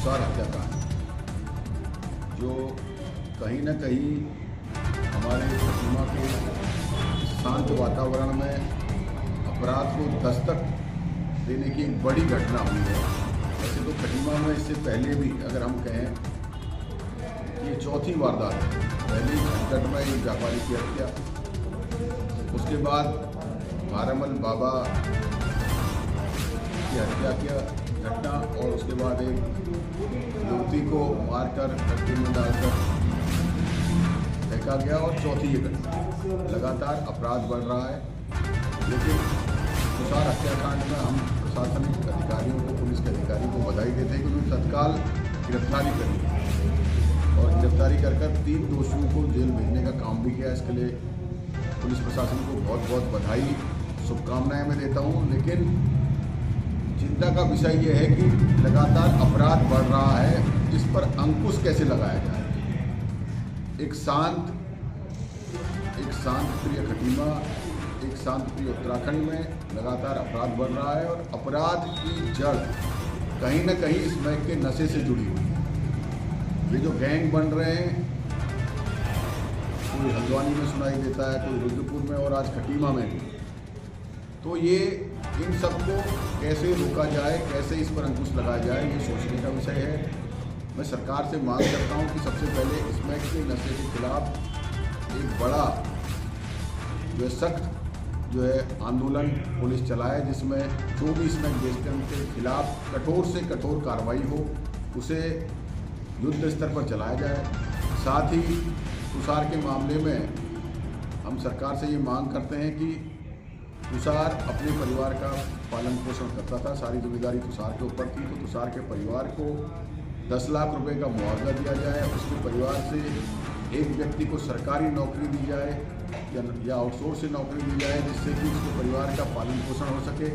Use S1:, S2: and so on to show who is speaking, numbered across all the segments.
S1: तुषार हत्याकांड जो कहीं न कहीं हमारे खटीमा के शांत वातावरण में अपराध को दस्तक देने की एक बड़ी घटना हुई है। वैसे तो खटीमा में इससे पहले भी अगर हम कहें ये चौथी वारदात है। पहली घटना में एक व्यापारी की हत्या, उसके बाद भारमल बाबा की हत्या किया घटना, और उसके बाद एक युवती को मारकर गड्ढे में डालकर फेंका गया, और चौथी ये घटना। लगातार अपराध बढ़ रहा है, लेकिन तुषार हत्याकांड में हम प्रशासनिक अधिकारियों को, पुलिस के अधिकारियों को बधाई देते हैं कि उन्होंने तत्काल गिरफ्तारी करी और गिरफ्तारी कर 3 दोषियों को जेल भेजने का काम भी किया। इसके लिए पुलिस प्रशासन को बहुत बहुत बधाई, शुभकामनाएं मैं देता हूं। लेकिन चिंता का विषय ये है कि लगातार अपराध बढ़ रहा है, इस पर अंकुश कैसे लगाया जाए। एक शांत प्रिय खटीमा, एक शांत प्रिय उत्तराखंड में लगातार अपराध बढ़ रहा है, और अपराध की जड़ कहीं न कहीं इस महक के नशे से जुड़ी हुई है। ये जो गैंग बन रहे हैं, कोई हल्द्वानी में सुनाई देता है, कोई रुद्रपुर में, और आज खटीमा में भी, तो ये इन सबको कैसे रोका जाए, कैसे इस पर अंकुश लगाया जाए, ये सोचने का विषय है। मैं सरकार से मांग करता हूँ कि सबसे पहले इस महक के नशे के खिलाफ एक बड़ा जो है सख्त आंदोलन पुलिस चलाए, जिसमें जो भी इस महक बेचते हैं उनके खिलाफ कठोर से कठोर कार्रवाई हो, उसे युद्ध स्तर पर चलाया जाए। साथ ही तुषार के मामले में हम सरकार से ये मांग करते हैं कि तुषार अपने परिवार का पालन पोषण करता था, सारी जिम्मेदारी तुषार के ऊपर थी, तो तुषार के परिवार को 10 लाख रुपए का मुआवजा दिया जाए। उसके परिवार से एक व्यक्ति को सरकारी नौकरी दी जाए या आउटसोर्स से नौकरी दी जाए, जिससे कि उसके परिवार का पालन पोषण हो सके,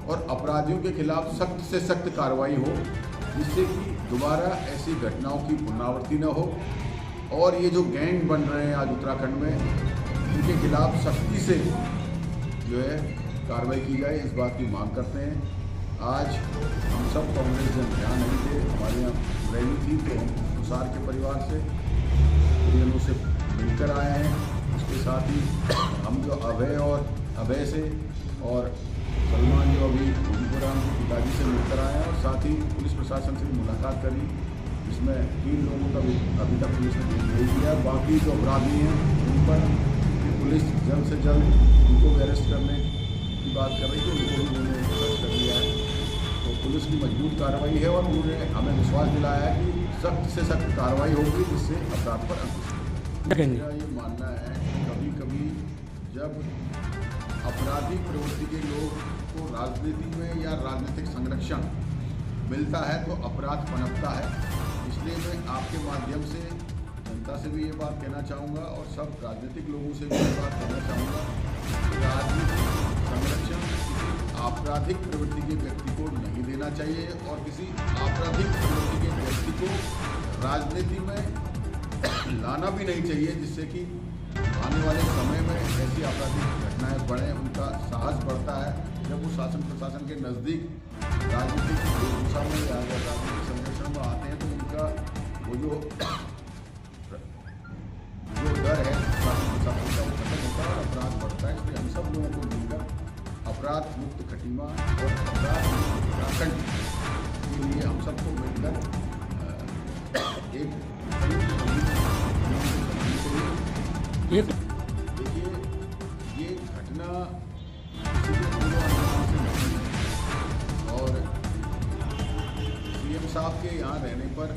S1: और अपराधियों के खिलाफ सख्त से सख्त कार्रवाई हो, जिससे कि दोबारा ऐसी घटनाओं की पुनरावृत्ति न हो। और ये जो गैंग बन रहे हैं आज उत्तराखंड में, इनके खिलाफ सख्ती से जो है कार्रवाई की जाए, इस बात की मांग करते हैं। आज हम सब कांग्रेस जन यहाँ नहीं थे, हमारे यहाँ रैली थी, तो हम तुषार के परिवार से परिजनों से मिलकर आए हैं। उसके साथ ही हम जो अभय से और सलमान जो अभी गोविंदपुराम के पिताजी से मिलकर आए हैं, और साथ ही पुलिस प्रशासन से भी मुलाकात करी, जिसमें 3 लोगों का अभी तक पुलिस ने भेज दिया। बाकी जो अपराधी हैं उन पर पुलिस जल्द से जल्द उनको भी अरेस्ट करने की बात कर रही थी, उनको भी उन्होंने अरेस्ट कर लिया है। तो पुलिस की मजबूत कार्रवाई है, और उन्होंने हमें विश्वास दिलाया है कि सख्त से सख्त कार्रवाई होगी, जिससे अपराध पर अंकुश। मेरा ये मानना है कि कभी कभी जब आपराधिक प्रवृत्ति के लोग को राजनीति में या राजनीतिक संरक्षण मिलता है तो अपराध पनपता है। इसलिए मैं आपके माध्यम से जनता से भी ये बात कहना चाहूँगा, और सब राजनीतिक लोगों से भी ये बात कहना चाहूँगा कि राजनीतिक संरक्षण आपराधिक प्रवृत्ति के व्यक्ति को नहीं देना चाहिए, और किसी आपराधिक प्रवृत्ति के व्यक्ति को राजनीति में लाना भी नहीं चाहिए, जिससे कि आने वाले समय में ऐसी आपराधिक घटनाएं बढ़ें। उनका साहस बढ़ता है जब वो शासन प्रशासन के नज़दीक राजनीतिक वेशभूषा में या राजनीतिक संरक्षण में आते हैं, तो उनका वो जो डर है शासन प्रशासन का, वो खत्म होता है और अपराध बढ़ता है। इसलिए हम सब लोगों को मिलकर अपराध मुक्त खटीमा और अपराध मुक्त उत्तराखंड के लिए हम सबको मिलकर एक देखिए, ये घटना किसी के पूर्व अनुमान से नहीं है, और सीएम साहब के यहाँ रहने पर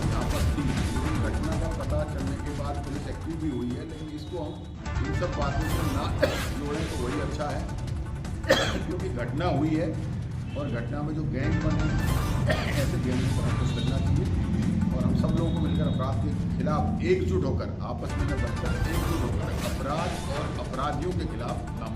S1: यहाँ पर थी, लेकिन घटना का पता चलने के बाद पुलिस एक्टिव भी हुई है। लेकिन इसको हम इन सब बातों से ना जोड़ें तो वही अच्छा है, क्योंकि घटना हुई है, और घटना में जो गैंग बने ऐसे गैंग पर अंकुश लगना चाहिए, और हम सब लोगों को मिलकर अपराध के खिलाफ एकजुट होकर, आपस में न बनकर एकजुट होकर अपराध और अपराधियों के खिलाफ काम